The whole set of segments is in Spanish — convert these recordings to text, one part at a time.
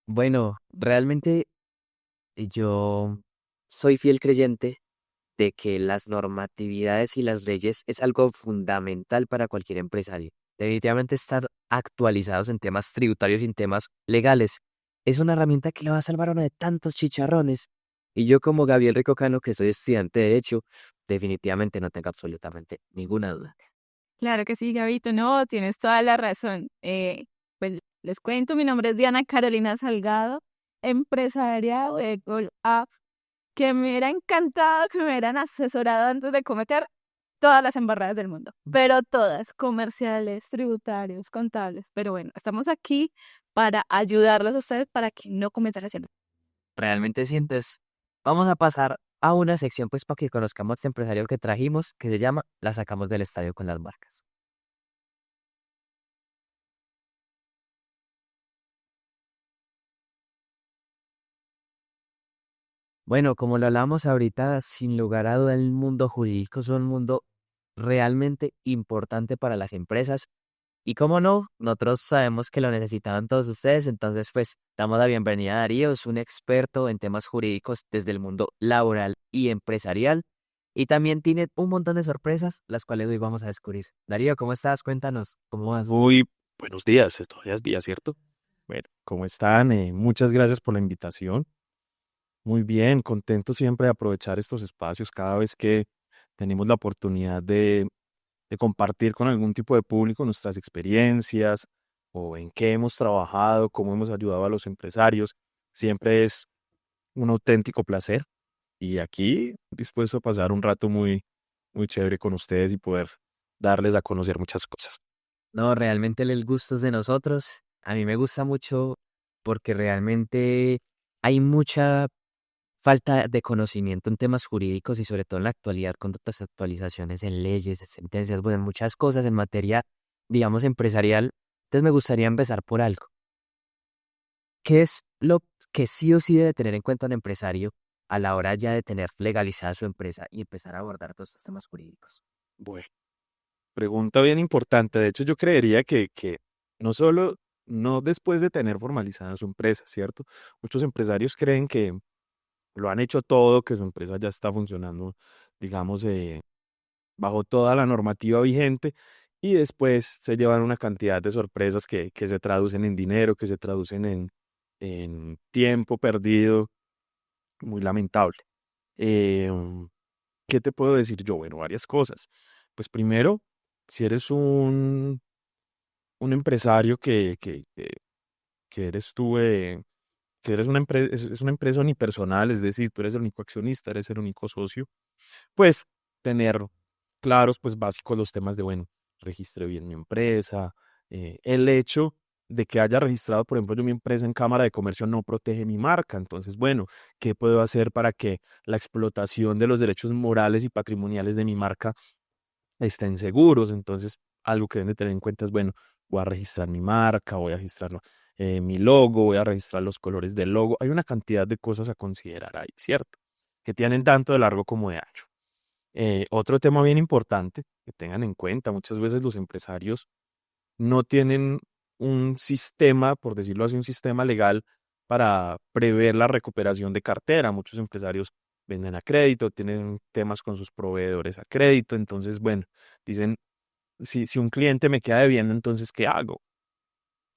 Bueno, realmente yo soy fiel creyente de que las normatividades y las leyes es algo fundamental para cualquier empresario. Definitivamente estar actualizados en temas tributarios y en temas legales es una herramienta que le va a salvar a uno de tantos chicharrones. Y yo como Gabriel Ricocano, que soy estudiante de Derecho, definitivamente no tengo absolutamente ninguna duda. Claro que sí, Gabito, no, tienes toda la razón. Pues les cuento, mi nombre es Diana Carolina Salgado, empresaria de Gold App, que me hubiera encantado que me hubieran asesorado antes de cometer todas las embarradas del mundo, pero todas, comerciales, tributarios, contables. Pero bueno, estamos aquí para ayudarlos a ustedes para que no cometan ese error. Realmente sientes. Vamos a pasar a una sección pues para que conozcamos este empresario que trajimos, que se llama La sacamos del estadio con las marcas. Bueno, como lo hablamos ahorita, sin lugar a duda el mundo jurídico es un mundo realmente importante para las empresas. Y cómo no, nosotros sabemos que lo necesitaban todos ustedes, entonces pues damos la bienvenida a Darío, es un experto en temas jurídicos desde el mundo laboral y empresarial. Y también tiene un montón de sorpresas, las cuales hoy vamos a descubrir. Darío, ¿cómo estás? Cuéntanos, ¿cómo vas? Muy buenos días, todavía es día, ¿cierto? Bueno, ¿cómo están? Muchas gracias por la invitación. Muy bien, contento siempre de aprovechar estos espacios cada vez que tenemos la oportunidad de compartir con algún tipo de público nuestras experiencias o en qué hemos trabajado, cómo hemos ayudado a los empresarios. Siempre es un auténtico placer y aquí dispuesto a pasar un rato muy chévere con ustedes y poder darles a conocer muchas cosas. No, realmente el gusto es de nosotros. A mí me gusta mucho porque realmente hay mucha falta de conocimiento en temas jurídicos y sobre todo en la actualidad con tantas actualizaciones en leyes, en sentencias, bueno, en muchas cosas en materia, digamos, empresarial. Entonces me gustaría empezar por algo. ¿Qué es lo que sí o sí debe tener en cuenta un empresario a la hora ya de tener legalizada su empresa y empezar a abordar todos estos temas jurídicos? Bueno. Pregunta bien importante. De hecho, yo creería que no solo, no después de tener formalizada su empresa, ¿cierto? Muchos empresarios creen que lo han hecho todo, que su empresa ya está funcionando, digamos, bajo toda la normativa vigente y después se llevan una cantidad de sorpresas que se traducen en dinero, que se traducen en tiempo perdido, muy lamentable. Eh, ¿Qué te puedo decir yo? Bueno, varias cosas. Pues primero, si eres un empresario que eres tú, que eres es una empresa unipersonal, es decir, tú eres el único accionista, eres el único socio, pues tener claros, pues básicos los temas de, bueno, registré bien mi empresa, el hecho de que haya registrado, por ejemplo, yo mi empresa en Cámara de Comercio no protege mi marca, entonces, bueno, ¿qué puedo hacer para que la explotación de los derechos morales y patrimoniales de mi marca estén seguros? Entonces, algo que deben de tener en cuenta es, bueno, voy a registrar mi marca, voy a registrar mi logo, voy a registrar los colores del logo. Hay una cantidad de cosas a considerar ahí, ¿cierto? Que tienen tanto de largo como de ancho. Otro tema bien importante que tengan en cuenta, muchas veces los empresarios no tienen un sistema, por decirlo así, un sistema legal para prever la recuperación de cartera. Muchos empresarios venden a crédito, tienen temas con sus proveedores a crédito, entonces, bueno, dicen, si un cliente me queda debiendo, entonces, ¿qué hago?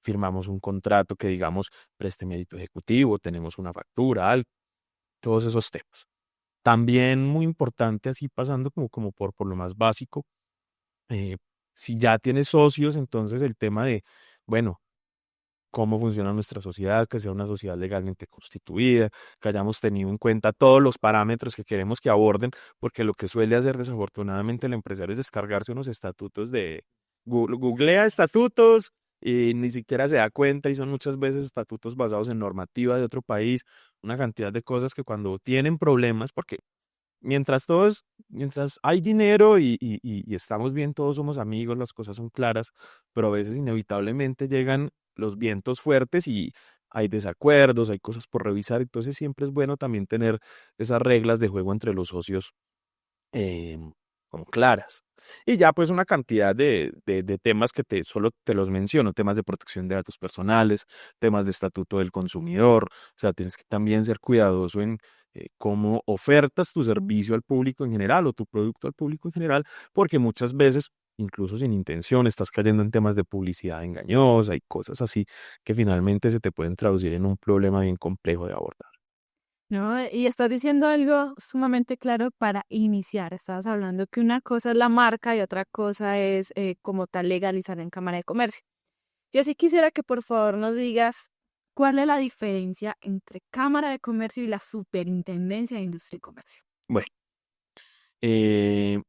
Firmamos un contrato que digamos preste mérito ejecutivo, tenemos una factura, algo, todos esos temas. También muy importante, así pasando como por lo más básico, eh, si ya tienes socios, entonces el tema de, bueno, cómo funciona nuestra sociedad, que sea una sociedad legalmente constituida, que hayamos tenido en cuenta todos los parámetros que queremos que aborden, porque lo que suele hacer desafortunadamente el empresario es descargarse unos estatutos de googlea estatutos y ni siquiera se da cuenta y son muchas veces estatutos basados en normativa de otro país, una cantidad de cosas que cuando tienen problemas, porque mientras hay dinero y estamos bien, todos somos amigos, las cosas son claras, pero a veces inevitablemente llegan los vientos fuertes y hay desacuerdos, hay cosas por revisar, entonces siempre es bueno también tener esas reglas de juego entre los socios como claras. Y ya pues una cantidad de temas que solo te los menciono, temas de protección de datos personales, temas de estatuto del consumidor, o sea, tienes que también ser cuidadoso en cómo ofertas tu servicio al público en general o tu producto al público en general, porque muchas veces, incluso sin intención, estás cayendo en temas de publicidad engañosa y cosas así que finalmente se te pueden traducir en un problema bien complejo de abordar. No, y estás diciendo algo sumamente claro para iniciar. Estabas hablando que una cosa es la marca y otra cosa es como tal legalizar en Cámara de Comercio. Yo sí quisiera que por favor nos digas cuál es la diferencia entre Cámara de Comercio y la Superintendencia de Industria y Comercio. Bueno, eh,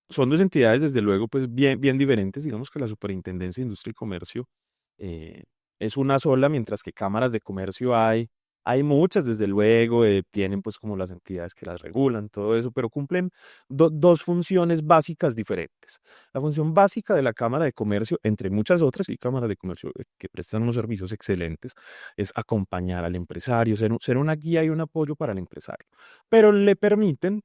son dos entidades, desde luego, pues bien diferentes. Digamos que la Superintendencia de Industria y Comercio eh, es una sola, mientras que cámaras de comercio hay muchas, desde luego, tienen pues como las entidades que las regulan, todo eso, pero cumplen dos funciones básicas diferentes. La función básica de la Cámara de Comercio, entre muchas otras, y cámaras de comercio que prestan unos servicios excelentes, es acompañar al empresario, ser una guía y un apoyo para el empresario, pero le permiten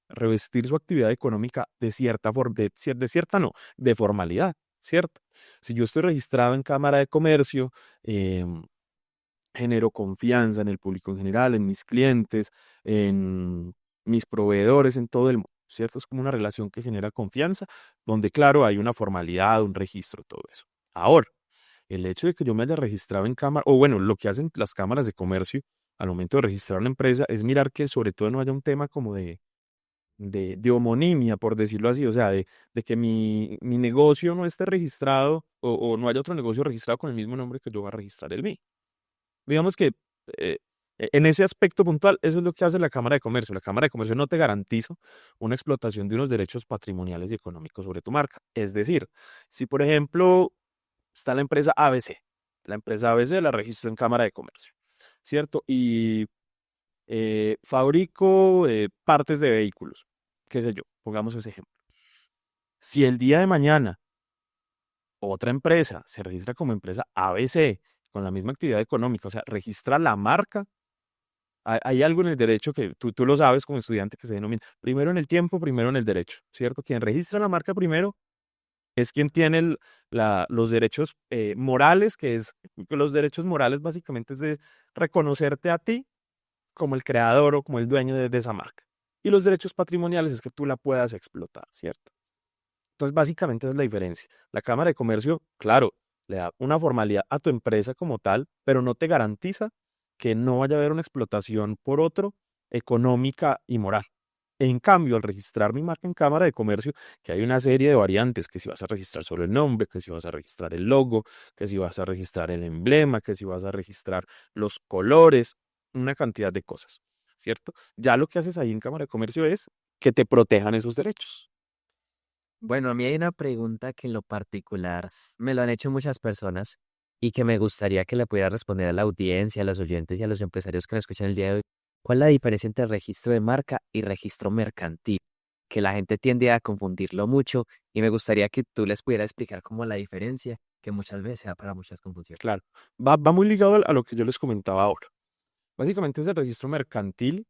revestir su actividad económica de cierta forma, de cierta no, de formalidad, ¿cierto? Si yo estoy registrado en Cámara de Comercio, em, genero confianza en el público en general, en mis clientes, en mis proveedores, en todo el mundo, ¿cierto? Es como una relación que genera confianza, donde, claro, hay una formalidad, un registro, todo eso. Ahora, el hecho de que yo me haya registrado en cámara, o bueno, lo que hacen las cámaras de comercio al momento de registrar una empresa es mirar que sobre todo no haya un tema como de homonimia, por decirlo así, o sea, de que mi negocio no esté registrado o no haya otro negocio registrado con el mismo nombre que yo voy a registrar el mío. Digamos que eh, en ese aspecto puntual, eso es lo que hace la Cámara de Comercio. La Cámara de Comercio no te garantiza una explotación de unos derechos patrimoniales y económicos sobre tu marca. Es decir, si por ejemplo está la empresa ABC, la empresa ABC la registro en Cámara de Comercio, ¿cierto? Y fabrico partes de vehículos, qué sé yo, pongamos ese ejemplo. Si el día de mañana otra empresa se registra como empresa ABC con la misma actividad económica, o sea, registra la marca, hay algo en el derecho que tú lo sabes como estudiante que se denomina primero en el tiempo, primero en el derecho, ¿cierto? Quien registra la marca primero es quien tiene los derechos morales, que los derechos morales básicamente es de reconocerte a ti como el creador o como el dueño de esa marca. Y los derechos patrimoniales es que tú la puedas explotar, ¿cierto? Entonces, básicamente esa es la diferencia. La Cámara de Comercio, claro, le da una formalidad a tu empresa como tal, pero no te garantiza que no vaya a haber una explotación por otro económica y moral. En cambio, al registrar mi marca en Cámara de Comercio, que hay una serie de variantes, que si vas a registrar solo el nombre, que si vas a registrar el logo, que si vas a registrar el emblema, que si vas a registrar los colores, una cantidad de cosas, ¿cierto? Ya lo que haces ahí en Cámara de Comercio es que te protejan esos derechos. Bueno, a mí hay una pregunta que en lo particular me lo han hecho muchas personas y que me gustaría que le pudiera responder a la audiencia, a los oyentes y a los empresarios que me escuchan el día de hoy. ¿Cuál es la diferencia entre registro de marca y registro mercantil? Que la gente tiende a confundirlo mucho y me gustaría que tú les pudieras explicar cómo la diferencia, que muchas veces se da para muchas confusiones. Claro, va muy ligado a lo que yo les comentaba ahora. Básicamente es el registro mercantil,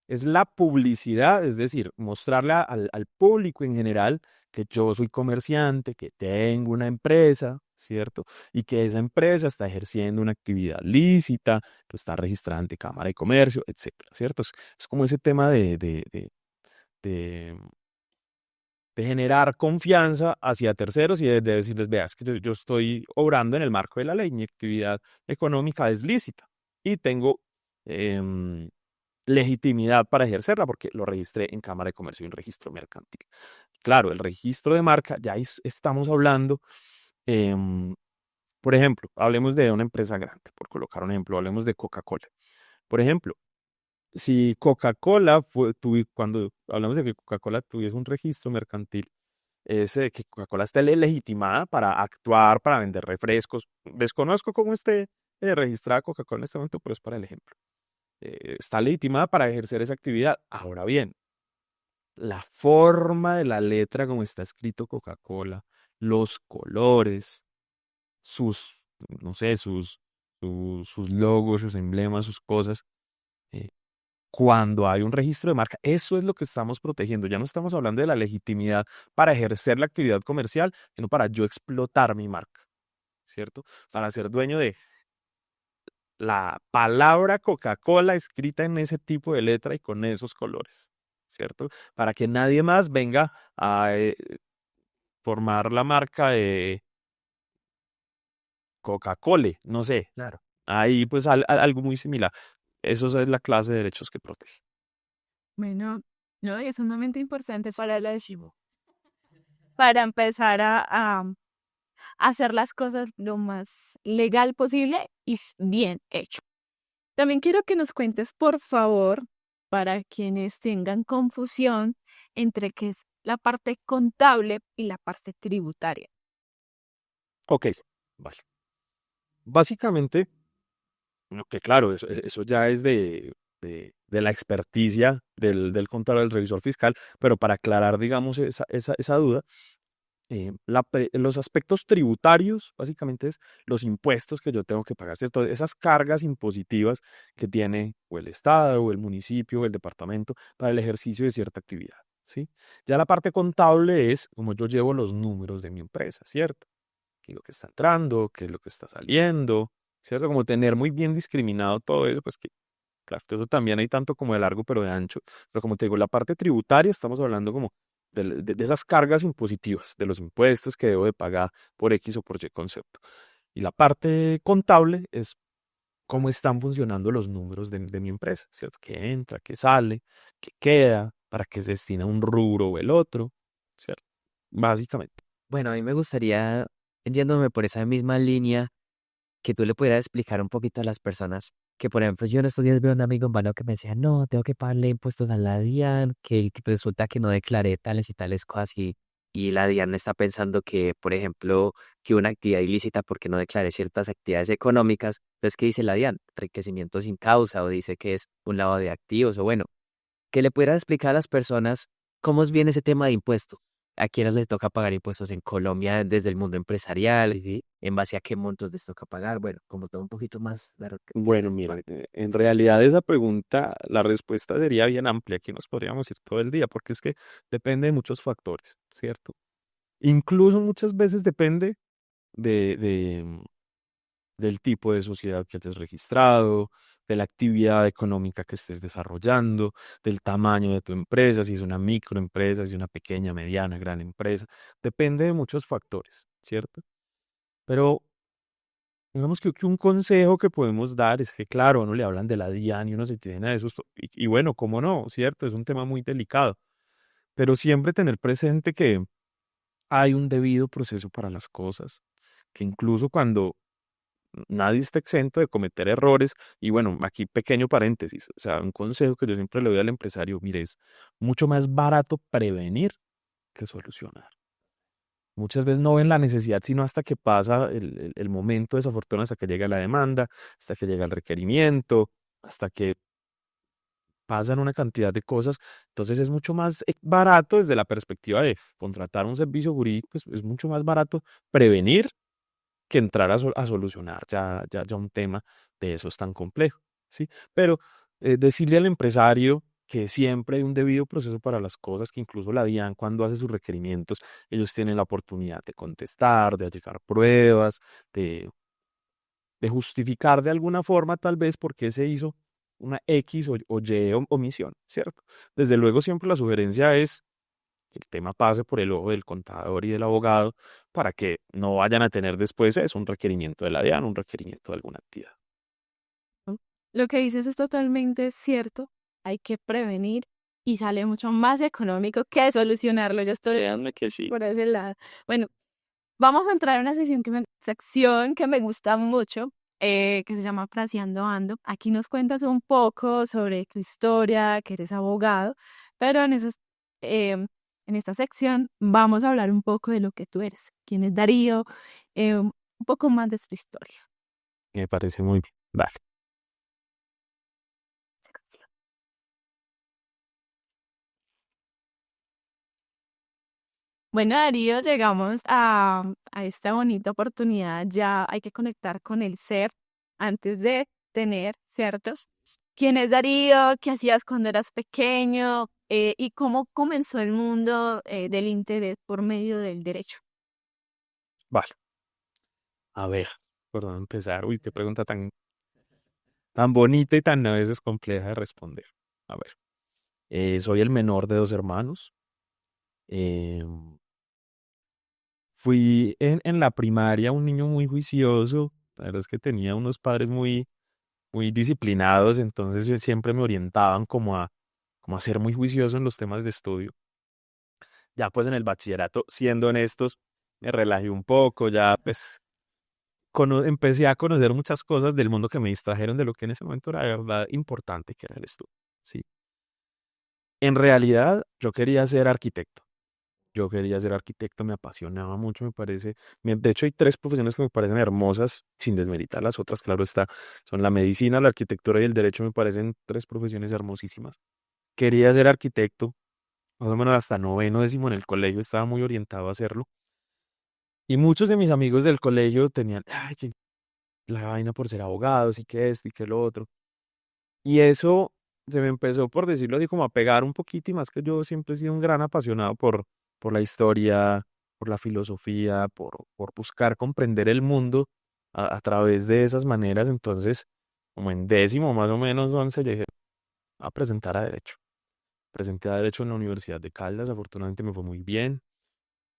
es la publicidad, es decir, mostrarle al público en general que yo soy comerciante, que tengo una empresa, ¿cierto? Y que esa empresa está ejerciendo una actividad lícita, que está registrada ante Cámara de Comercio, etcétera, ¿cierto? Es como ese tema de, de generar confianza hacia terceros y de decirles, veas que yo estoy obrando en el marco de la ley, mi actividad económica es lícita y tengo em, legitimidad para ejercerla porque lo registré en Cámara de Comercio y en registro mercantil. Claro, el registro de marca, ya estamos hablando, em, por ejemplo, hablemos de una empresa grande, por colocar un ejemplo, hablemos de Coca-Cola. Por ejemplo, si Coca-Cola cuando hablamos de que Coca-Cola tuviese un registro mercantil, es que Coca-Cola esté legitimada para actuar, para vender refrescos. Desconozco cómo esté registrada Coca-Cola en este momento, pero es para el ejemplo. Está legitimada para ejercer esa actividad. Ahora bien, la forma de la letra como está escrito Coca-Cola, los colores, sus, no sé, sus logos, sus emblemas, sus cosas, eh, cuando hay un registro de marca, eso es lo que estamos protegiendo. Ya no estamos hablando de la legitimidad para ejercer la actividad comercial, sino para yo explotar mi marca, ¿cierto? Para ser dueño de la palabra Coca-Cola escrita en ese tipo de letra y con esos colores, ¿cierto? Para que nadie más venga a formar la marca de Coca-Cola, no sé. Claro. Ahí pues algo muy similar. Eso es la clase de derechos que protege. Bueno, no, y es sumamente importante para empezar a hacer las cosas lo más legal posible y bien hecho. También quiero que nos cuentes, por favor, para quienes tengan confusión entre qué es la parte contable y la parte tributaria. Ok, vale. Básicamente, lo que claro, eso ya es de la experticia del contador, del revisor fiscal, pero para aclarar, digamos, esa duda, los aspectos tributarios, básicamente es los impuestos que yo tengo que pagar, ¿cierto? Esas cargas impositivas que tiene o el Estado, o el municipio, o el departamento para el ejercicio de cierta actividad, ¿sí? Ya la parte contable es como yo llevo los números de mi empresa, ¿cierto? Qué es lo que está entrando, qué es lo que está saliendo, ¿cierto? Como tener muy bien discriminado todo eso, pues que, claro, eso también hay tanto como de largo, pero de ancho. Pero como te digo, la parte tributaria, estamos hablando como de esas cargas impositivas, de los impuestos que debo de pagar por X o por Y concepto. Y la parte contable es cómo están funcionando los números de mi empresa, ¿cierto? ¿Qué entra, qué sale, qué queda, para qué se destina un rubro o el otro, ¿cierto? Básicamente. Bueno, a mí me gustaría, yéndome por esa misma línea, que tú le pudieras explicar un poquito a las personas que, por ejemplo, yo en estos días veo un amigo en vano que me decía, no, tengo que pagarle impuestos a la DIAN, que resulta que no declaré tales y tales cosas y la DIAN está pensando que, por ejemplo, que una actividad ilícita porque no declaré ciertas actividades económicas, entonces, ¿qué dice la DIAN? Enriquecimiento sin causa o dice que es un lavado de activos o bueno, que le pudieras explicar a las personas cómo es bien ese tema de impuestos. ¿A quiénes les toca pagar impuestos en Colombia desde el mundo empresarial? Ujú. ¿En base a qué montos les toca pagar? Bueno, como todo un poquito más claro que Bueno, mira, en realidad esa pregunta, la respuesta sería bien amplia, aquí nos podríamos ir todo el día, porque es que depende de muchos factores, ¿cierto? Incluso muchas veces depende de del tipo de sociedad que hayas registrado, de la actividad económica que estés desarrollando, del tamaño de tu empresa, si es una microempresa, si es una pequeña, mediana, gran empresa. Depende de muchos factores, ¿cierto? Pero digamos que un consejo que podemos dar es que, claro, a uno le hablan de la DIAN y uno se llena de susto. Y bueno, ¿cómo no? ¿Cierto? Es un tema muy delicado. Pero siempre tener presente que hay un debido proceso para las cosas, que incluso cuando nadie está exento de cometer errores. Y bueno, aquí pequeño paréntesis, o sea, un consejo que yo siempre le doy al empresario, mire, es mucho más barato prevenir que solucionar. Muchas veces no ven la necesidad, sino hasta que pasa el momento desafortunado, hasta que llega la demanda, hasta que llega el requerimiento, hasta que pasan una cantidad de cosas. Entonces es mucho más barato desde la perspectiva de contratar un servicio jurídico, pues es mucho más barato prevenir que entrar a solucionar ya un tema de esos tan complejo, ¿sí? Pero decirle al empresario que siempre hay un debido proceso para las cosas, que incluso la DIAN cuando hace sus requerimientos, ellos tienen la oportunidad de contestar, de allegar pruebas, de justificar de alguna forma tal vez por qué se hizo una X o Y omisión, ¿cierto? Desde luego siempre la sugerencia es que el tema pase por el ojo del contador y del abogado para que no vayan a tener después eso, un requerimiento de la DIAN, un requerimiento de alguna actividad. ¿No? Lo que dices es totalmente cierto. Hay que prevenir y sale mucho más económico que solucionarlo. Yo estoy Créanme que sí. por ese lado. Bueno, vamos a entrar a una sección que me gusta mucho, que se llama Fraseando Ando. Aquí nos cuentas un poco sobre tu historia, que eres abogado, pero en esta sección vamos a hablar un poco de lo que tú eres, quién es Darío, un poco más de tu historia. Me parece muy bien. Vale. Bueno, Darío, llegamos a esta bonita oportunidad. Ya hay que conectar con el ser antes de tener, ¿cierto? ¿Quién es Darío? ¿Qué hacías cuando eras pequeño? ¿Y cómo comenzó el mundo del interés por medio del derecho? Vale, a ver, ¿por dónde empezar? Uy, qué pregunta tan bonita y tan a veces compleja de responder. A ver, soy el menor de dos hermanos. em, Fui en la primaria un niño muy juicioso. La verdad es que tenía unos padres muy disciplinados, entonces siempre me orientaban como a ser muy juicioso en los temas de estudio. Ya pues en el bachillerato, siendo honestos, me relajé un poco, ya pues empecé a conocer muchas cosas del mundo que me distrajeron de lo que en ese momento era de verdad importante, que era el estudio. Sí. En realidad, yo quería ser arquitecto. Yo quería ser arquitecto, me apasionaba mucho, me parece. De hecho, hay tres profesiones que me parecen hermosas, sin desmeritar las otras, claro está. Son la medicina, la arquitectura y el derecho, me parecen tres profesiones hermosísimas. Quería ser arquitecto, más o menos hasta noveno, décimo en el colegio, estaba muy orientado a hacerlo. Y muchos de mis amigos del colegio tenían, ay, que la vaina por ser abogados y que esto y que lo otro. Y eso se me empezó, por decirlo así, como a pegar un poquito, y más que yo siempre he sido un gran apasionado por la historia, por la filosofía, por buscar comprender el mundo a través de esas maneras. Entonces, como en décimo más o menos, 11, llegué a presentar a Derecho. Presenté a Derecho en la Universidad de Caldas, afortunadamente me fue muy bien.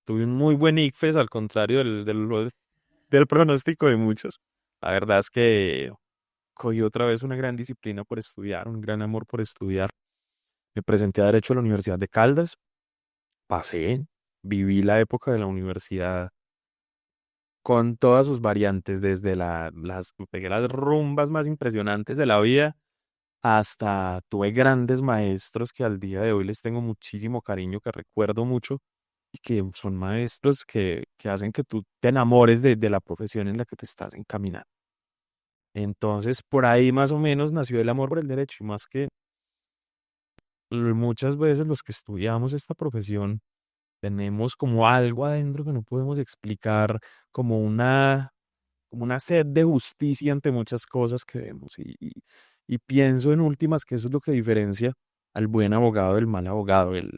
Tuve un muy buen ICFES, al contrario del pronóstico de muchos. La verdad es que cogí otra vez una gran disciplina por estudiar, un gran amor por estudiar. Me presenté a Derecho a la Universidad de Caldas, pasé, viví la época de la universidad con todas sus variantes, desde me pegué las rumbas más impresionantes de la vida hasta tuve grandes maestros que al día de hoy les tengo muchísimo cariño, que recuerdo mucho y que son maestros que hacen que tú te enamores de la profesión en la que te estás encaminando. Entonces, por ahí más o menos nació el amor por el derecho, y más que muchas veces los que estudiamos esta profesión tenemos como algo adentro que no podemos explicar, como una sed de justicia ante muchas cosas que vemos. Y pienso en últimas que eso es lo que diferencia al buen abogado del mal abogado, el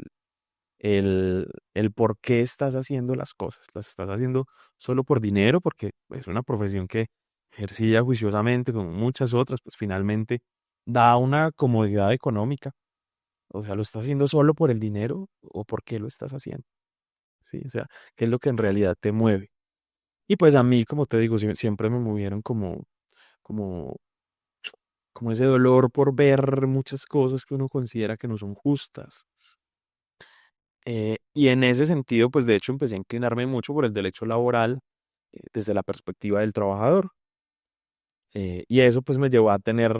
por qué estás haciendo las cosas. Las estás haciendo solo por dinero, porque es una profesión que ejercida juiciosamente, como muchas otras, pues finalmente da una comodidad económica. O sea, ¿lo estás haciendo solo por el dinero o por qué lo estás haciendo? Sí, o sea, ¿qué es lo que en realidad te mueve? Y pues a mí, como te digo, siempre me movieron como, como ese dolor por ver muchas cosas que uno considera que no son justas. Y en ese sentido, pues de hecho empecé a inclinarme mucho por el derecho laboral, desde la perspectiva del trabajador. Y eso pues me llevó a tener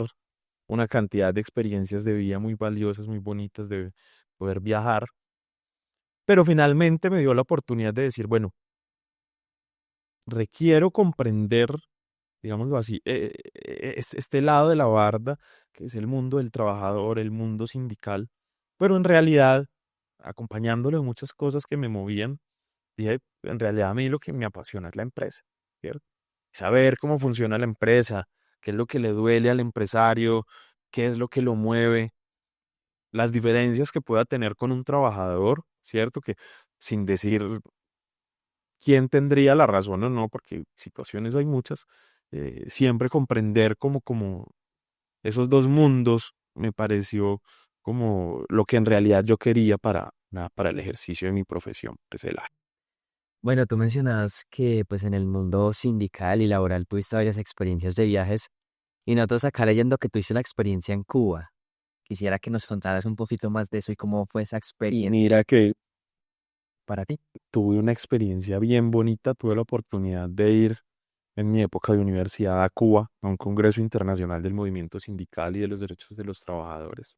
una cantidad de experiencias de vida muy valiosas, muy bonitas, de poder viajar. Pero finalmente me dio la oportunidad de decir, bueno, requiero comprender, digámoslo así, este lado de la barda, que es el mundo del trabajador, el mundo sindical, pero en realidad, acompañándolo de muchas cosas que me movían, dije, en realidad a mí lo que me apasiona es la empresa, ¿cierto? Saber cómo funciona la empresa, qué es lo que le duele al empresario, qué es lo que lo mueve, las diferencias que pueda tener con un trabajador, ¿cierto? Que sin decir quién tendría la razón o no, porque situaciones hay muchas, siempre comprender como esos dos mundos me pareció como lo que en realidad yo quería para el ejercicio de mi profesión, pues Bueno, tú mencionabas que pues en el mundo sindical y laboral tuviste varias experiencias de viajes y nosotros acá leyendo que tuviste una experiencia en Cuba. Quisiera que nos contaras un poquito más de eso y cómo fue esa experiencia Mira que para ti. tuve una experiencia bien bonita, tuve la oportunidad de ir en mi época de universidad a Cuba, a un congreso internacional del movimiento sindical y de los derechos de los trabajadores.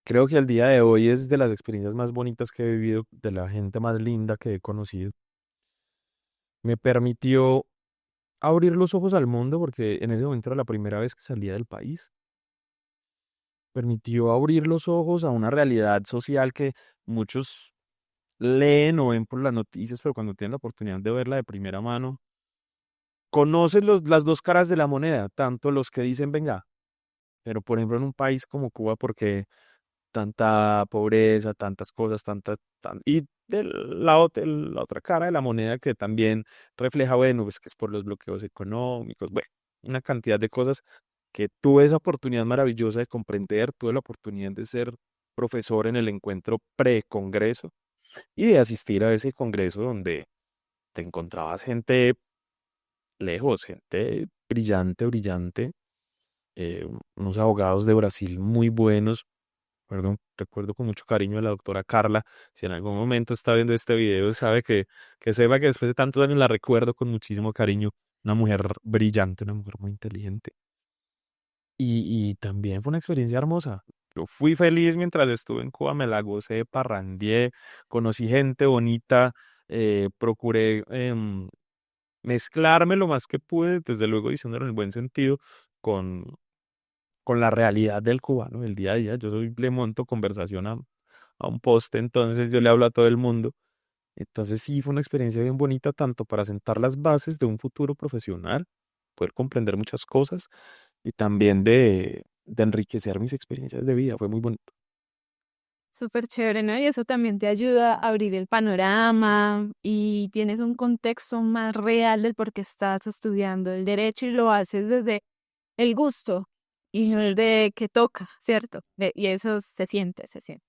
Creo que al día de hoy es de las experiencias más bonitas que he vivido, de la gente más linda que he conocido. Me permitió abrir los ojos al mundo porque en ese momento era la primera vez que salía del país. Permitió abrir los ojos a una realidad social que muchos leen o ven por las noticias, pero cuando tienen la oportunidad de verla de primera mano, conocen las dos caras de la moneda, tanto los que dicen, venga, Pero, por ejemplo, en un país como Cuba, porque tanta pobreza, tantas cosas, y la otra cara de la moneda que también refleja, bueno, pues que es por los bloqueos económicos, bueno, una cantidad de cosas que tuve esa oportunidad maravillosa de comprender, tuve la oportunidad de ser profesor en el encuentro pre-congreso y de asistir a ese congreso donde te encontrabas gente lejos, gente brillante, brillante, unos abogados de Brasil muy buenos. Recuerdo con mucho cariño a la doctora Carla. Si en algún momento está viendo este video, sabe que sepa que después de tantos años la recuerdo con muchísimo cariño. Una mujer brillante, una mujer muy inteligente. Y también fue una experiencia hermosa. Yo fui feliz mientras estuve en Cuba, me la gocé, parrandié, conocí gente bonita, procuré mezclarme lo más que pude, desde luego diciéndolo en el buen sentido, con, con la realidad del cubano, del día a día. Le monto conversación a un poste, entonces yo le hablo a todo el mundo. Entonces sí, fue una experiencia bien bonita, tanto para sentar las bases de un futuro profesional, poder comprender muchas cosas y también de enriquecer mis experiencias de vida. Fue muy bonito. Súper chévere, ¿no? Y eso también te ayuda a abrir el panorama y tienes un contexto más real del por qué estás estudiando el derecho y lo haces desde el gusto y no el de que toca, ¿cierto? Y eso se siente, se siente.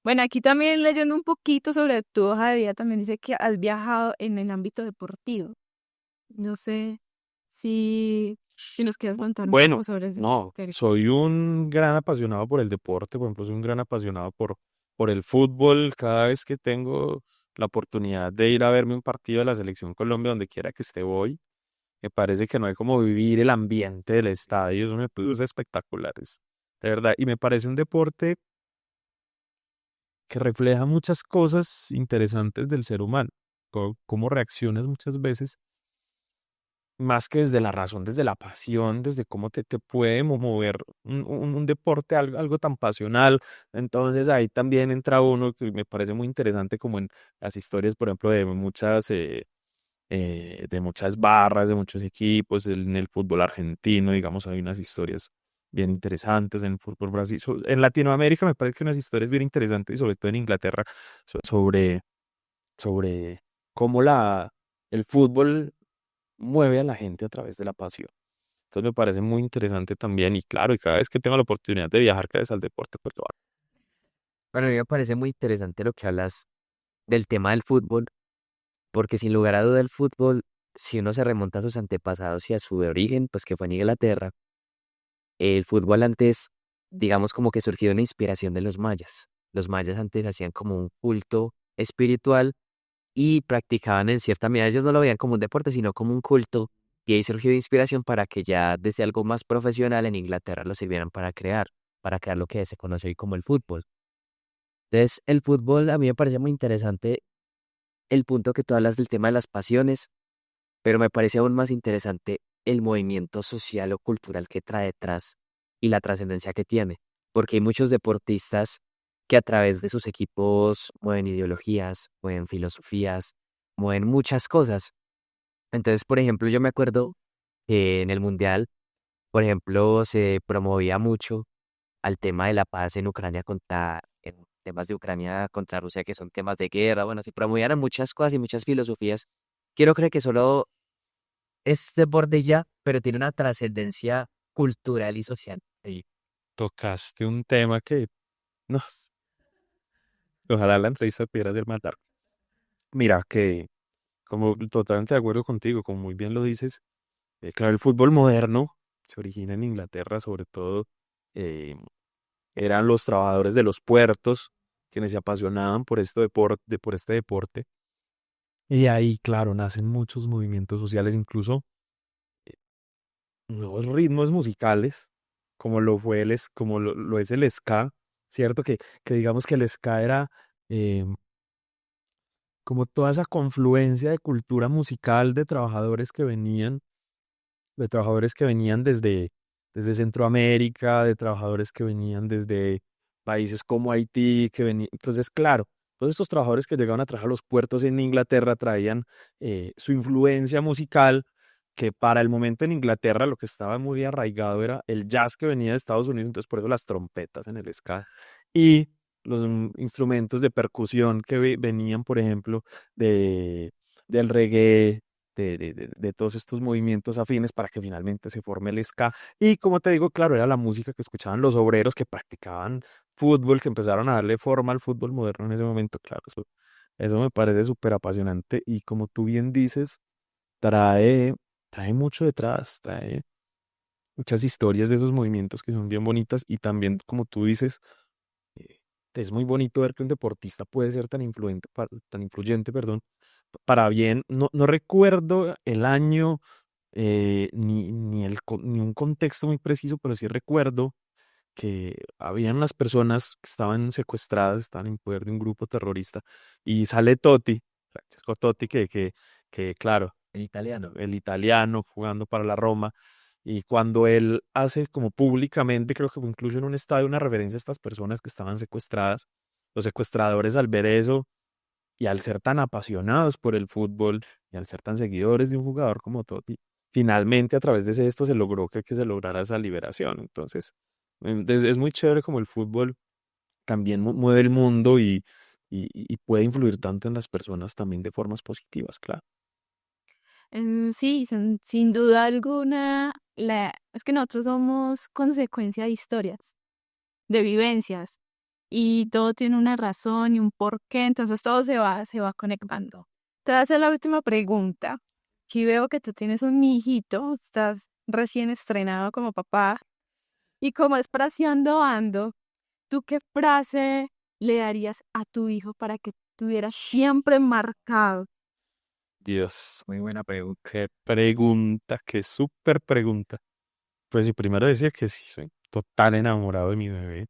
Bueno, aquí también leyendo un poquito sobre tu hoja de vida, también dice que has viajado en el ámbito deportivo. No sé si nos quieres contar un Bueno, poco sobre eso. no, soy un gran apasionado por el deporte, por ejemplo, soy un gran apasionado por el fútbol. Cada vez que tengo la oportunidad de ir a verme un partido de la Selección Colombia, donde quiera que esté, voy. Me parece que no hay como vivir el ambiente del estadio, eso me produce espectaculares, de verdad. Y me parece un deporte que refleja muchas cosas interesantes del ser humano, cómo reaccionas muchas veces, más que desde la razón, desde la pasión, desde cómo te puede mover un deporte, algo tan pasional. Entonces ahí también entra uno que me parece muy interesante, como en las historias, por ejemplo, de muchas barras, de muchos equipos, en el fútbol argentino, digamos, hay unas historias bien interesantes en el fútbol Brasil. En Latinoamérica me parece que unas historias bien interesantes, y sobre todo en Inglaterra, sobre, sobre cómo el fútbol mueve a la gente a través de la pasión. Entonces me parece muy interesante también, y claro, y cada vez que tengo la oportunidad de viajar cada vez al deporte, pues lo hago. Bueno, a mí me parece muy interesante lo que hablas del tema del fútbol, porque sin lugar a duda el fútbol, si uno se remonta a sus antepasados y a su de origen, pues que fue en Inglaterra, el fútbol antes, digamos como que surgió una inspiración de los mayas. Los mayas antes hacían como un culto espiritual y practicaban en cierta medida, ellos no lo veían como un deporte, sino como un culto, y ahí surgió de inspiración para que ya desde algo más profesional en Inglaterra lo sirvieran para crear lo que se conoce hoy como el fútbol. Entonces, el fútbol a mí me parece muy interesante el punto que tú hablas del tema de las pasiones, pero me parece aún más interesante el movimiento social o cultural que trae detrás y la trascendencia que tiene, porque hay muchos deportistas que a través de sus equipos mueven ideologías, mueven filosofías, mueven muchas cosas. Entonces, por ejemplo, yo me acuerdo que en el Mundial, por ejemplo, se promovía mucho al tema de la paz en Ucrania en temas de Ucrania contra Rusia, que son temas de guerra. Bueno, se promovían muchas cosas y muchas filosofías. Quiero creer que solo es deporte y ya, pero tiene una trascendencia cultural y social. Y tocaste un tema que, no, ojalá la entrevista pudiera ser más larga. Mira, que como totalmente de acuerdo contigo, como muy bien lo dices, claro, el fútbol moderno se origina en Inglaterra, sobre todo, eh, eran los trabajadores de los puertos quienes se apasionaban por este deporte. Y de ahí, claro, nacen muchos movimientos sociales, incluso nuevos ritmos musicales, como lo es el ska, ¿cierto? Que digamos que el ska era eh, como toda esa confluencia de cultura musical de trabajadores que venían desde Centroamérica, de trabajadores que venían desde países como Haití, que venían. Entonces, claro, todos estos trabajadores que llegaban a trabajar a los puertos en Inglaterra traían su influencia musical que para el momento en Inglaterra lo que estaba muy arraigado era el jazz que venía de Estados Unidos, entonces por eso las trompetas en el ska y los instrumentos de percusión que venían, por ejemplo, de, del reggae, de todos estos movimientos afines para que finalmente se forme el ska. Y como te digo, claro, era la música que escuchaban los obreros que practicaban fútbol, que empezaron a darle forma al fútbol moderno en ese momento, claro, eso me parece súper apasionante y como tú bien dices, trae, trae mucho detrás, trae muchas historias de esos movimientos que son bien bonitas y también, como tú dices, eh, es muy bonito ver que un deportista puede ser tan influente, tan influyente, perdón, para bien. No, no recuerdo el año ni un contexto muy preciso, pero sí recuerdo que habían unas personas que estaban secuestradas, estaban en poder de un grupo terrorista y sale Totti, Francesco Totti, que claro, En italiano. el italiano jugando para la Roma. Y cuando él hace como públicamente, creo que fue incluso en un estadio, una reverencia a estas personas que estaban secuestradas, los secuestradores al ver eso y al ser tan apasionados por el fútbol y al ser tan seguidores de un jugador como Totti, finalmente a través de esto se logró que se lograra esa liberación. Entonces, es muy chévere como el fútbol también mueve el mundo y puede influir tanto en las personas también de formas positivas, claro. Sí, sin duda alguna, es que nosotros somos consecuencia de historias, de vivencias, y todo tiene una razón y un porqué, entonces todo se va conectando. Te voy a hacer la última pregunta. Aquí veo que tú tienes un hijito, estás recién estrenado como papá, y como es Praseando Ando, ¿tú qué frase le darías a tu hijo para que estuviera siempre marcado? Dios, Muy buena pregunta. qué pregunta, qué súper pregunta. Pues sí, primero decir que sí, soy total enamorado de mi bebé.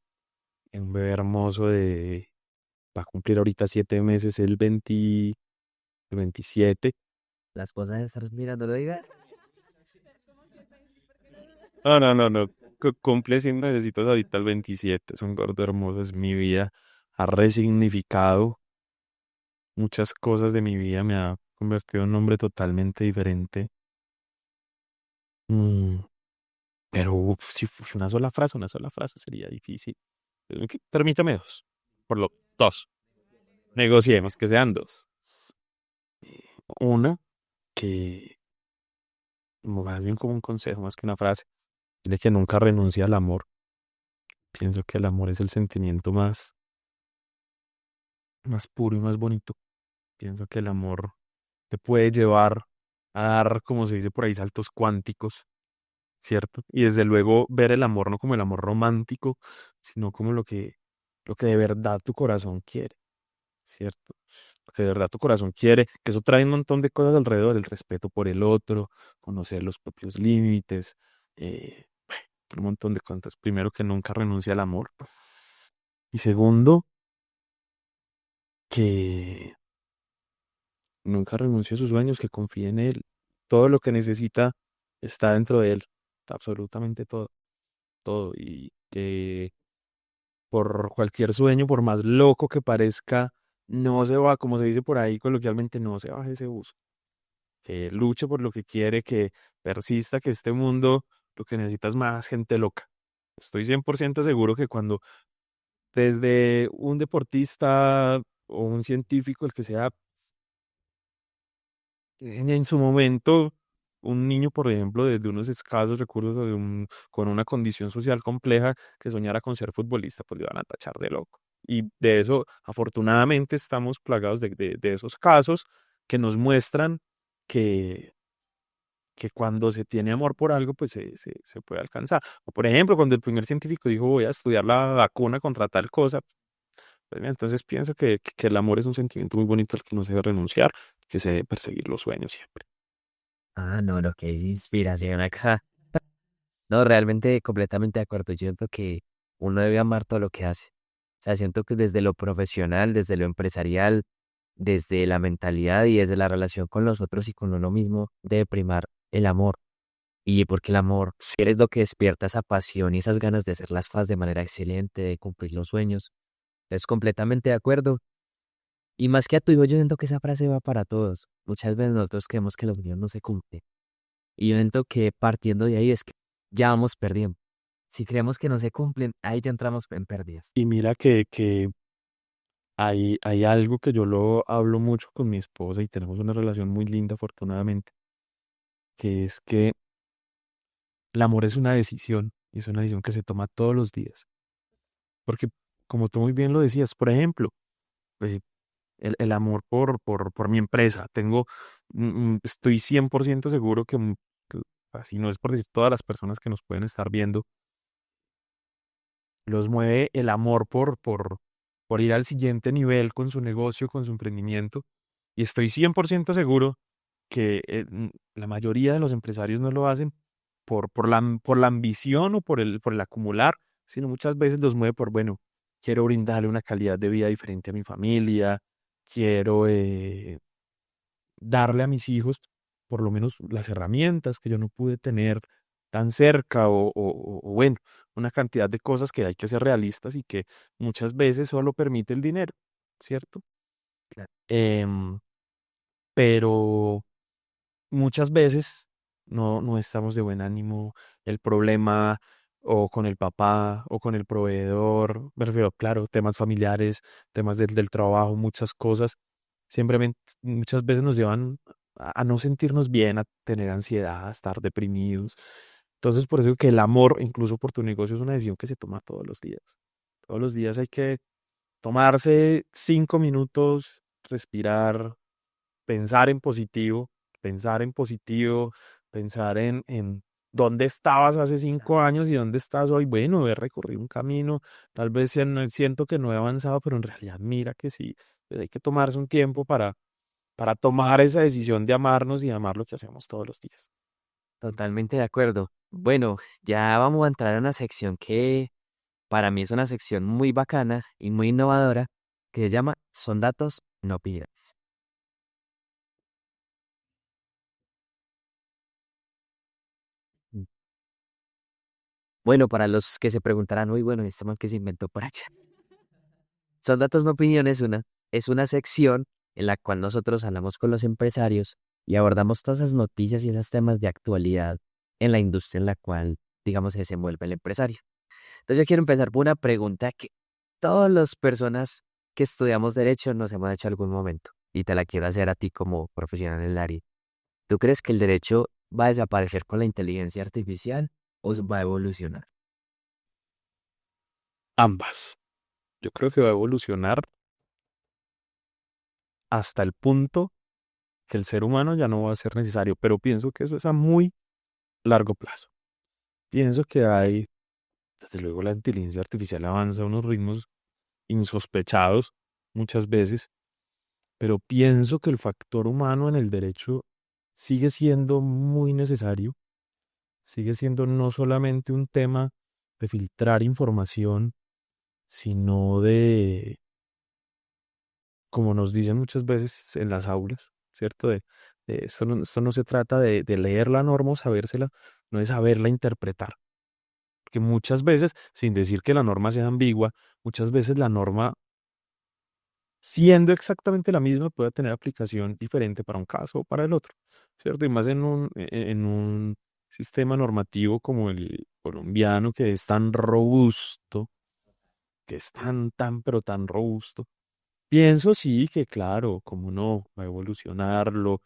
Es un bebé hermoso va a cumplir ahorita 7 meses, el 27. Las cosas estás mirando, diga. No, no, no, no. Cumple 100 necesitos ahorita el 27. Es un gordo hermoso, es mi vida. Ha resignificado muchas cosas de mi vida, me ha convertido en un hombre totalmente diferente. Mm, pero si fuese una sola frase sería difícil. Permítame dos. Por lo dos. Negociemos que sean dos. Una, que más bien como un consejo, más que una frase. Dile que nunca renuncie al amor. Pienso que el amor es el sentimiento más puro y más bonito. Pienso que el amor te puede llevar a dar, como se dice por ahí, saltos cuánticos, ¿cierto? Y desde luego ver el amor no como el amor romántico, sino como lo que de verdad tu corazón quiere, ¿cierto? Lo que de verdad tu corazón quiere, que eso trae un montón de cosas alrededor, el respeto por el otro, conocer los propios límites, eh, un montón de cosas. Primero, que nunca renuncie al amor. Y segundo, que nunca renuncie a sus sueños, que confíe en él. Todo lo que necesita está dentro de él, absolutamente todo, todo. Y que por cualquier sueño, por más loco que parezca, no se va, como se dice por ahí coloquialmente, no se baje ese bus. Que luche por lo que quiere, que persista, que este mundo lo que necesita es más gente loca. Estoy 100% seguro que cuando desde un deportista o un científico, el que sea, en su momento, un niño, por ejemplo, de unos escasos recursos o con una condición social compleja que soñara con ser futbolista, pues le van a tachar de loco. Y de eso, afortunadamente, estamos plagados de esos casos que nos muestran que, que cuando se tiene amor por algo, pues se puede alcanzar. O por ejemplo, cuando el primer científico dijo, voy a estudiar la vacuna contra tal cosa, pues mira, entonces pienso que el amor es un sentimiento muy bonito al que no se debe renunciar, que se debe perseguir los sueños siempre. Ah, no, lo que es inspiración acá. No, realmente completamente de acuerdo. Yo siento que uno debe amar todo lo que hace. O sea, siento que desde lo profesional, desde lo empresarial, desde la mentalidad y desde la relación con los otros y con uno mismo, debe primar el amor. Y porque el amor, si eres lo que despierta esa pasión y esas ganas de hacer las cosas de manera excelente, de cumplir los sueños. Es completamente de acuerdo. Y más que a tu hijo, yo siento que esa frase va para todos. Muchas veces nosotros creemos que la opinión no se cumple. Y yo siento que partiendo de ahí es que ya vamos perdiendo. Si creemos que no se cumplen, ahí ya entramos en pérdidas. Y mira que hay algo que yo lo hablo mucho con mi esposa y tenemos una relación muy linda, afortunadamente, que es que el amor es una decisión y es una decisión que se toma todos los días. Porque, como tú muy bien lo decías, por ejemplo, eh, el amor por mi empresa. Estoy 100% seguro que así no es por decir todas las personas que nos pueden estar viendo, los mueve el amor por ir al siguiente nivel con su negocio, con su emprendimiento. Y estoy 100% seguro que la mayoría de los empresarios no lo hacen por la ambición o por el acumular, sino muchas veces los mueve por, bueno, quiero brindarle una calidad de vida diferente a mi familia, quiero darle a mis hijos por lo menos las herramientas que yo no pude tener tan cerca o bueno, una cantidad de cosas que hay que ser realistas y que muchas veces solo permite el dinero, ¿cierto? Claro. Em, pero muchas veces no estamos de buen ánimo, el problema o con el papá o con el proveedor, me refiero, claro, temas familiares, temas del trabajo, muchas cosas, simplemente muchas veces nos llevan a no sentirnos bien, a tener ansiedad, a estar deprimidos. Entonces, por eso que el amor, incluso por tu negocio, es una decisión que se toma todos los días. Todos los días hay que tomarse 5 minutos, respirar, pensar en positivo, pensar en positivo, pensar en dónde estabas hace 5 años y dónde estás hoy. Bueno, he recorrido un camino, tal vez siento que no he avanzado, pero en realidad mira que sí, pues hay que tomarse un tiempo para tomar esa decisión de amarnos y amar lo que hacemos todos los días. Totalmente de acuerdo. Bueno, ya vamos a entrar a una sección que para mí es una sección muy bacana y muy innovadora que se llama Son datos, no opiniones. Mm. Bueno, para los que se preguntarán, uy, bueno, este man que se inventó por allá. Son datos, no opiniones, es una sección en la cual nosotros hablamos con los empresarios y abordamos todas esas noticias y esos temas de actualidad en la industria en la cual, digamos, se desenvuelve el empresario. Entonces yo quiero empezar por una pregunta que todas las personas que estudiamos derecho nos hemos hecho en algún momento y te la quiero hacer a ti como profesional en el área. ¿Tú crees que el derecho va a desaparecer con la inteligencia artificial o va a evolucionar? Ambas. Yo creo que va a evolucionar hasta el punto que el ser humano ya no va a ser necesario, pero pienso que eso es a muy largo plazo. Pienso que desde luego la inteligencia artificial avanza a unos ritmos insospechados muchas veces, pero pienso que el factor humano en el derecho sigue siendo muy necesario, sigue siendo no solamente un tema de filtrar información, sino como nos dicen muchas veces en las aulas, ¿cierto? Esto no se trata de leer la norma o sabérsela, no es saberla interpretar. Porque muchas veces, sin decir que la norma sea ambigua, muchas veces la norma, siendo exactamente la misma, puede tener aplicación diferente para un caso o para el otro, ¿cierto? Y más en un sistema normativo como el colombiano, que es tan robusto, que es pero tan robusto. Pienso sí que, claro, como no, va a evolucionarlo,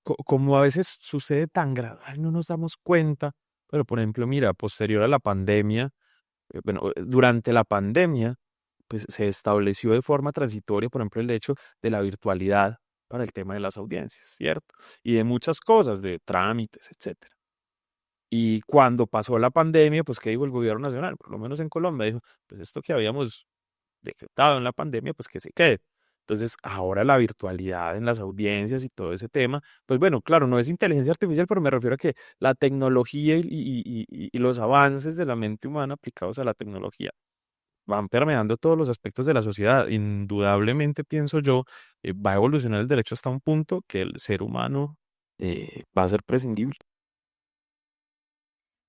como a veces sucede tan gradual, no nos damos cuenta, pero por ejemplo, mira, posterior a la pandemia, bueno, durante la pandemia, pues se estableció de forma transitoria, por ejemplo, el hecho de la virtualidad para el tema de las audiencias, ¿cierto? Y de muchas cosas, de trámites, etcétera. Y cuando pasó la pandemia, pues, ¿qué dijo el gobierno nacional? Por lo menos en Colombia, dijo, pues esto que habíamos decretado en la pandemia, pues que se quede. Entonces, ahora la virtualidad en las audiencias y todo ese tema, pues bueno, claro, no es inteligencia artificial, pero me refiero a que la tecnología y los avances de la mente humana aplicados a la tecnología van permeando todos los aspectos de la sociedad. Indudablemente, pienso yo, va a evolucionar el derecho hasta un punto que el ser humano va a ser prescindible.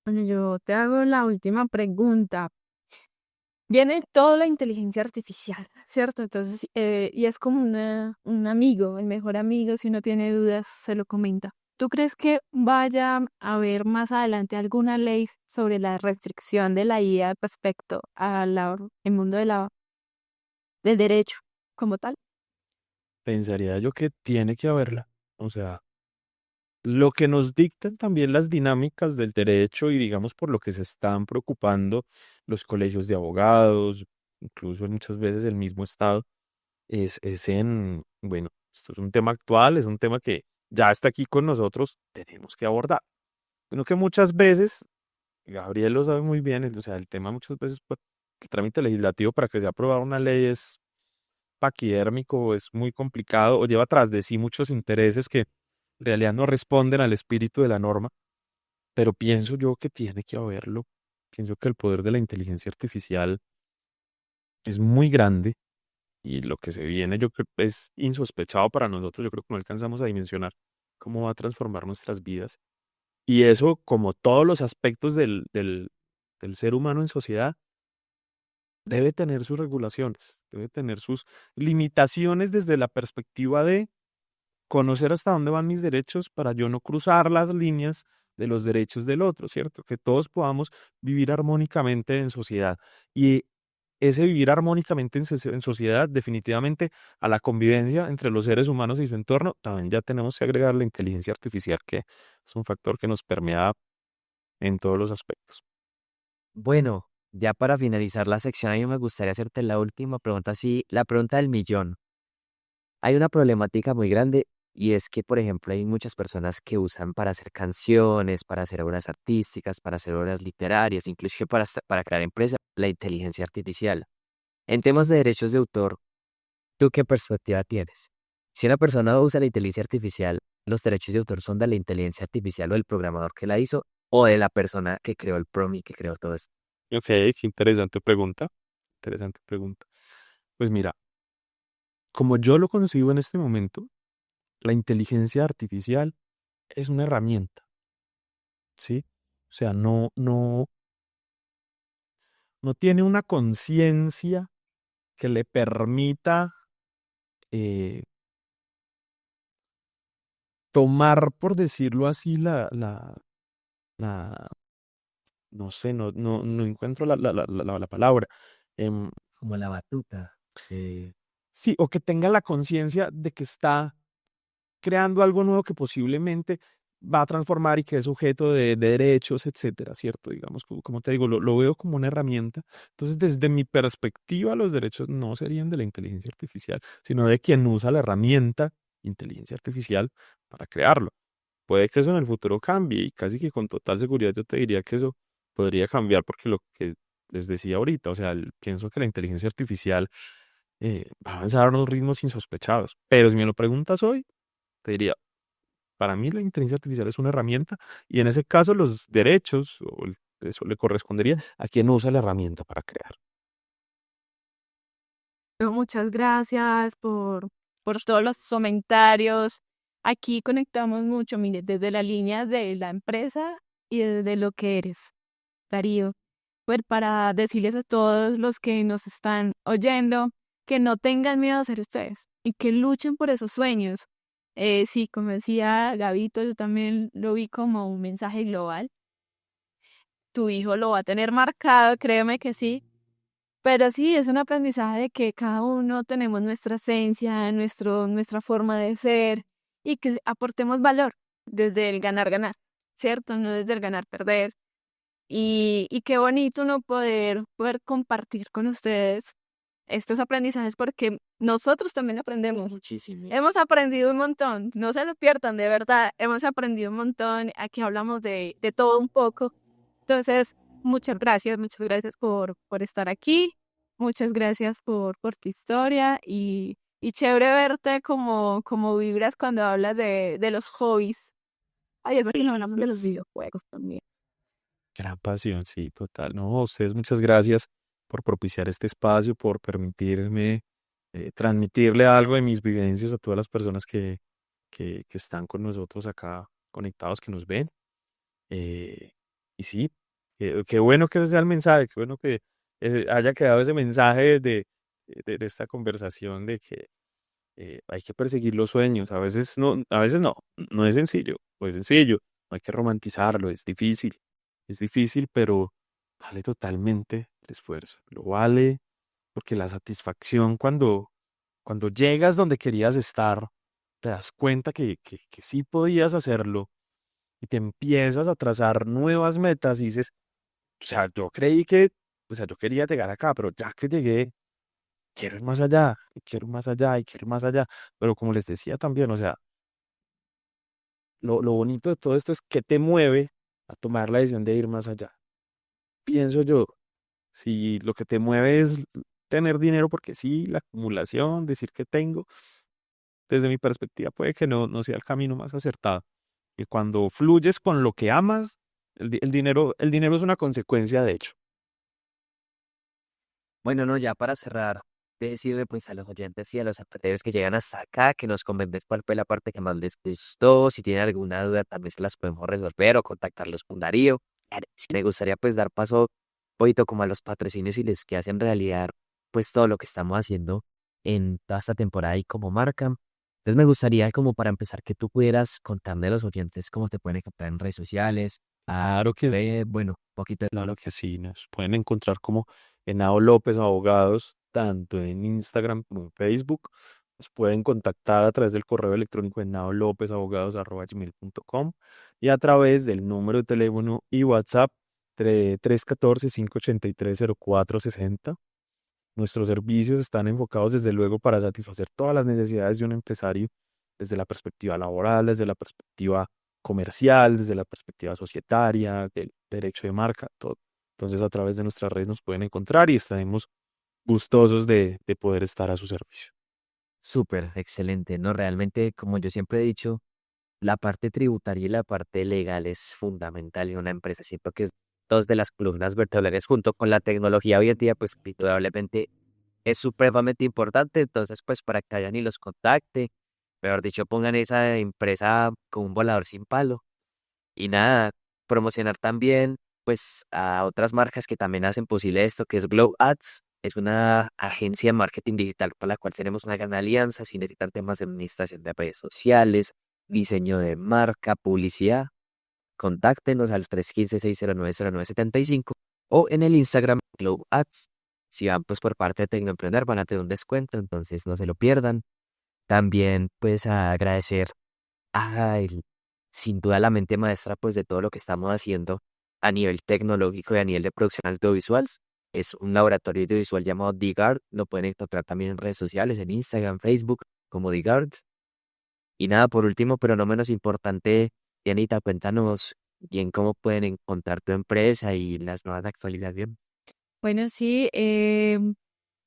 Bueno, yo te hago la última pregunta. Viene toda la inteligencia artificial, ¿cierto? Entonces, y es como un amigo, el mejor amigo, si uno tiene dudas, se lo comenta. ¿Tú crees que vaya a haber más adelante alguna ley sobre la restricción de la IA respecto al mundo del derecho como tal? Pensaría yo que tiene que haberla. O sea, lo que nos dictan también las dinámicas del derecho y digamos por lo que se están preocupando los colegios de abogados, incluso muchas veces el mismo Estado, bueno, esto es un tema actual, es un tema que ya está aquí con nosotros, tenemos que abordar. Bueno, que muchas veces, Gabriel lo sabe muy bien, o sea, el tema muchas veces, pues, el trámite legislativo para que sea aprobada una ley es paquidérmico, es muy complicado o lleva tras de sí muchos intereses que en realidad no responden al espíritu de la norma, pero pienso yo que tiene que haberlo. Pienso que el poder de la inteligencia artificial es muy grande y lo que se viene yo creo es insospechado para nosotros. Yo creo que no alcanzamos a dimensionar cómo va a transformar nuestras vidas. Y eso, como todos los aspectos del ser humano en sociedad, debe tener sus regulaciones, debe tener sus limitaciones desde la perspectiva de conocer hasta dónde van mis derechos para yo no cruzar las líneas de los derechos del otro, ¿cierto? Que todos podamos vivir armónicamente en sociedad. Y ese vivir armónicamente en sociedad, definitivamente a la convivencia entre los seres humanos y su entorno, también ya tenemos que agregar la inteligencia artificial, que es un factor que nos permea en todos los aspectos. Bueno, ya para finalizar la sección, a mí me gustaría hacerte la última pregunta, sí, la pregunta del millón. Hay una problemática muy grande y es que, por ejemplo, hay muchas personas que usan para hacer canciones, para hacer obras artísticas, para hacer obras literarias, incluso para crear empresas, la inteligencia artificial. En temas de derechos de autor, ¿tú qué perspectiva tienes? Si una persona usa la inteligencia artificial, ¿los derechos de autor son de la inteligencia artificial o del programador que la hizo o de la persona que creó el prompt y que creó todo esto? Ok, es interesante pregunta. Interesante pregunta. Pues mira, como yo lo concibo en este momento, la inteligencia artificial es una herramienta, ¿sí? O sea, no tiene una conciencia que le permita eh, tomar, por decirlo así, la, no sé, no encuentro la palabra. em, Como la batuta. eh, sí, o que tenga la conciencia de que está creando algo nuevo que posiblemente va a transformar y que es sujeto de derechos, etcétera, ¿cierto? Digamos, como te digo, lo veo como una herramienta. Entonces, desde mi perspectiva, los derechos no serían de la inteligencia artificial, sino de quien usa la herramienta inteligencia artificial para crearlo. Puede que eso en el futuro cambie y casi que con total seguridad yo te diría que eso podría cambiar porque lo que les decía ahorita, o sea, pienso que la inteligencia artificial va a avanzar a unos ritmos insospechados. Pero si me lo preguntas hoy, te diría, para mí la inteligencia artificial es una herramienta y en ese caso los derechos, eso le correspondería a quien usa la herramienta para crear. Muchas gracias por todos los comentarios. Aquí conectamos mucho, mire, desde la línea de la empresa y desde lo que eres, Darío. Pues para decirles a todos los que nos están oyendo que no tengan miedo a ser ustedes y que luchen por esos sueños. Sí, como decía Gabito, yo también lo vi como un mensaje global. Tu hijo lo va a tener marcado, créeme que sí. Pero sí, es un aprendizaje de que cada uno tenemos nuestra esencia, nuestra forma de ser y que aportemos valor desde el ganar-ganar, ¿cierto? No desde el ganar-perder. Y qué bonito no poder compartir con ustedes estos aprendizajes porque nosotros también aprendemos. Muchísimo. Hemos aprendido un montón, no se lo pierdan, de verdad, hemos aprendido un montón, aquí hablamos de todo un poco. Entonces, muchas gracias por estar aquí, muchas gracias por tu historia y chévere verte como vibras cuando hablas de los hobbies. Ay, es verdad que no hablamos de los videojuegos también. Gran pasión, sí, total. No, a ustedes muchas gracias por propiciar este espacio, por permitirme transmitirle algo de mis vivencias a todas las personas que están con nosotros acá conectados, que nos ven. Eh, y sí, qué bueno que ese sea el mensaje, qué bueno que haya quedado ese mensaje de esta conversación de que hay que perseguir los sueños. A veces no es sencillo. pues sencillo, no hay que romantizarlo, es difícil, pero vale totalmente el esfuerzo, lo vale porque la satisfacción cuando llegas donde querías estar, te das cuenta que sí podías hacerlo y te empiezas a trazar nuevas metas y dices, o sea, yo creí que, o sea, yo quería llegar acá, pero ya que llegué, quiero ir más allá, y quiero ir más allá, y quiero ir más allá. Pero como les decía también, o sea, lo bonito de todo esto es que te mueve a tomar la decisión de ir más allá. Pienso yo, si lo que te mueve es tener dinero, porque sí, la acumulación, decir que tengo, desde mi perspectiva puede que no sea el camino más acertado. Y cuando fluyes con lo que amas, el dinero es una consecuencia de hecho. Bueno, no, ya para cerrar, de decirle pues a los oyentes y a los emprendedores que llegan hasta acá, que nos comenten cuál fue la parte que más les gustó, si tienen alguna duda también se las podemos resolver o contactarlos con Darío. Sí, me gustaría pues dar paso un poquito como a los patrocinios y les que hacen realidad pues todo lo que estamos haciendo en toda esta temporada y como marca. Entonces me gustaría como para empezar que tú pudieras contarle a los oyentes cómo te pueden encontrar en redes sociales, Claro que bueno, un poquito de todo Claro lo que... que sí, nos pueden encontrar como Henao López Abogados, tanto en Instagram como en Facebook. Nos pueden contactar a través del correo electrónico henaolopezabogados@gmail.com y a través del número de teléfono y WhatsApp 314-583-0460. Nuestros servicios están enfocados desde luego para satisfacer todas las necesidades de un empresario, desde la perspectiva laboral, desde la perspectiva comercial, desde la perspectiva societaria, del derecho de marca, todo. Entonces a través de nuestras redes nos pueden encontrar y estaremos gustosos de poder estar a su servicio. Súper, excelente, ¿no? Realmente, como yo siempre he dicho, la parte tributaria y la parte legal es fundamental en una empresa. Siento que es dos de las columnas vertebrales junto con la tecnología hoy en día, pues indudablemente es supremamente importante. Entonces, pues para que vayan y los contacte, mejor dicho, pongan esa empresa con un volador sin palo. Y nada, promocionar también pues a otras marcas que también hacen posible esto, que es Glow Ads. Es una agencia de marketing digital con la cual tenemos una gran alianza. Si necesitan temas de administración de redes sociales, diseño de marca, publicidad, contáctenos al 315-609-0975 o en el Instagram Glow Ads. Si van pues por parte de Tecnoemprender van a tener un descuento, entonces no se lo pierdan. También pues a agradecer Ay, sin duda la mente maestra pues de todo lo que estamos haciendo a nivel tecnológico y a nivel de producción audiovisual. Es un laboratorio audiovisual llamado DigArt. Lo pueden encontrar también en redes sociales, en Instagram, Facebook, como DigArt. Y nada, por último, pero no menos importante, Dianita, cuéntanos bien cómo pueden encontrar tu empresa y las nuevas actualidades. Bien. Bueno, sí,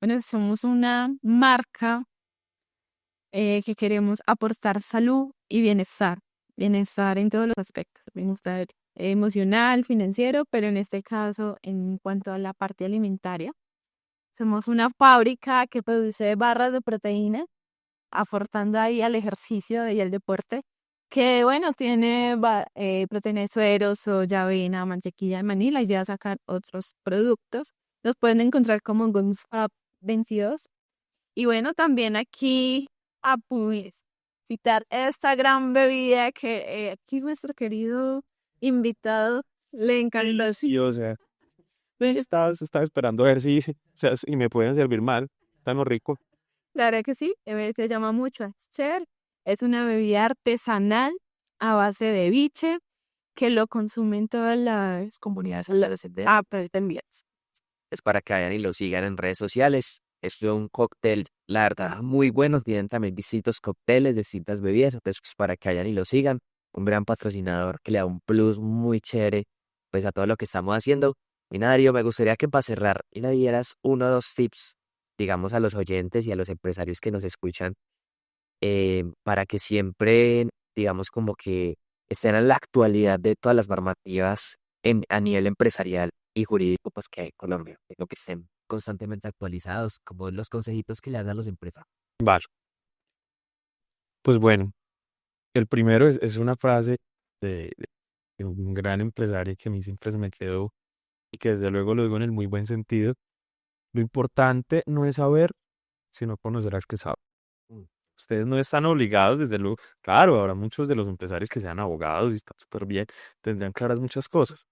bueno, somos una marca que queremos aportar salud y bienestar, bienestar en todos los aspectos, bienestar emocional, financiero, pero en este caso en cuanto a la parte alimentaria. Somos una fábrica que produce barras de proteína, aportando ahí al ejercicio y al deporte, que bueno, tiene proteína de suero, soya, avena, mantequilla de maní. La idea es sacar otros productos. Los pueden encontrar como GumFab 22. Y bueno, también aquí a pues, citar esta gran bebida que aquí nuestro querido invitado le encantó. Sí, o sea, estaba esperando a ver si, o sea, si me pueden servir mal, tan rico. Claro que sí, se llama mucho Cher. Es una bebida artesanal a base de biche que lo consumen todas las comunidades Descender. pero también. Es para que vayan y lo sigan en redes sociales. Es un cóctel, la verdad, muy bueno. Tienen también distintos cócteles, distintas bebidas. Entonces, pues, para que vayan y lo sigan. Un gran patrocinador que le da un plus muy chévere pues a todo lo que estamos haciendo. Y nada, Darío, me gustaría que para cerrar le dieras uno o dos tips, digamos, a los oyentes y a los empresarios que nos escuchan, para que siempre, digamos, como que estén en la actualidad de todas las normativas a nivel empresarial y jurídico, pues que hay en Colombia, lo que estén constantemente actualizados, como los consejitos que le dan a los empresarios. Vale. Pues bueno, el primero es una frase de un gran empresario que a mí siempre se me quedó y que desde luego lo digo en el muy buen sentido. Lo importante no es saber, sino conocer al que sabe. Ustedes no están obligados, desde luego. Claro, habrá muchos de los empresarios que sean abogados y están súper bien, tendrán claras muchas cosas,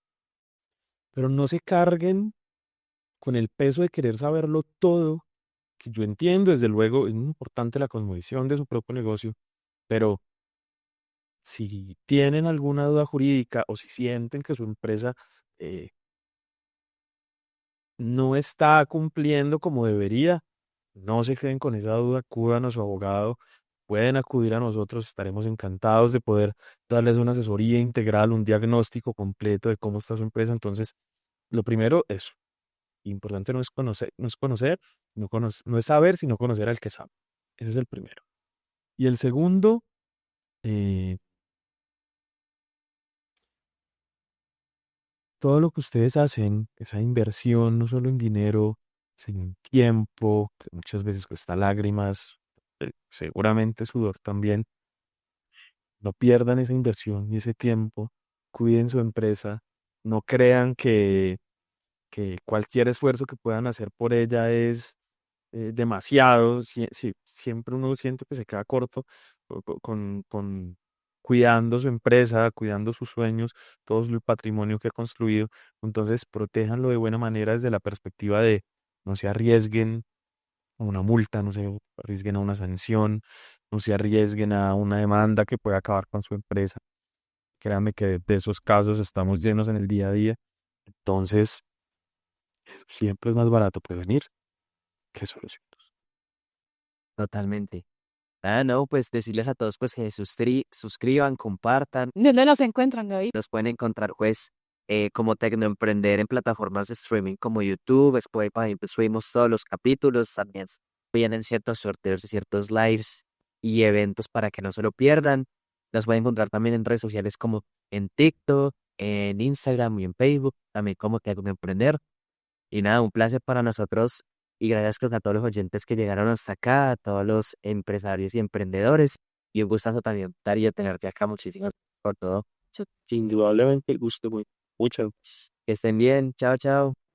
pero no se carguen con el peso de querer saberlo todo, que yo entiendo, desde luego, es muy importante la cosmovisión de su propio negocio, pero si tienen alguna duda jurídica o si sienten que su empresa eh, no está cumpliendo como debería, no se queden con esa duda, acudan a su abogado, pueden acudir a nosotros, estaremos encantados de poder darles una asesoría integral, un diagnóstico completo de cómo está su empresa. Entonces, lo primero, eso, importante no es saber, sino conocer al que sabe. Ese es el primero. Y el segundo, eh, todo lo que ustedes hacen, esa inversión, no solo en dinero, sino en tiempo, que muchas veces cuesta lágrimas, seguramente sudor también, no pierdan esa inversión y ese tiempo, cuiden su empresa, no crean que cualquier esfuerzo que puedan hacer por ella es demasiado, siempre uno siente que se queda corto con cuidando su empresa, cuidando sus sueños, todo el patrimonio que ha construido. Entonces, protéjanlo de buena manera desde la perspectiva de no se arriesguen a una multa, no se arriesguen a una sanción, no se arriesguen a una demanda que pueda acabar con su empresa. Créanme que de esos casos estamos llenos en el día a día. Entonces, siempre es más barato prevenir que soluciones. Totalmente. Ah, no, pues decirles a todos pues que suscriban, compartan. ¿Dónde nos encuentran, Gaby? Nos pueden encontrar pues como Tecnoemprender en plataformas de streaming como YouTube, Spotify, pues subimos todos los capítulos, también vienen ciertos sorteos y ciertos lives y eventos para que no se lo pierdan. Nos pueden encontrar también en redes sociales como en TikTok, en Instagram y en Facebook, también como Tecnoemprender. Y nada, un placer para nosotros y gracias a todos los oyentes que llegaron hasta acá, a todos los empresarios y emprendedores. Y un gustazo también, Darío, tenerte acá. Muchísimas gracias por todo. Indudablemente gusto muy mucho. Que estén bien. Chao, chao.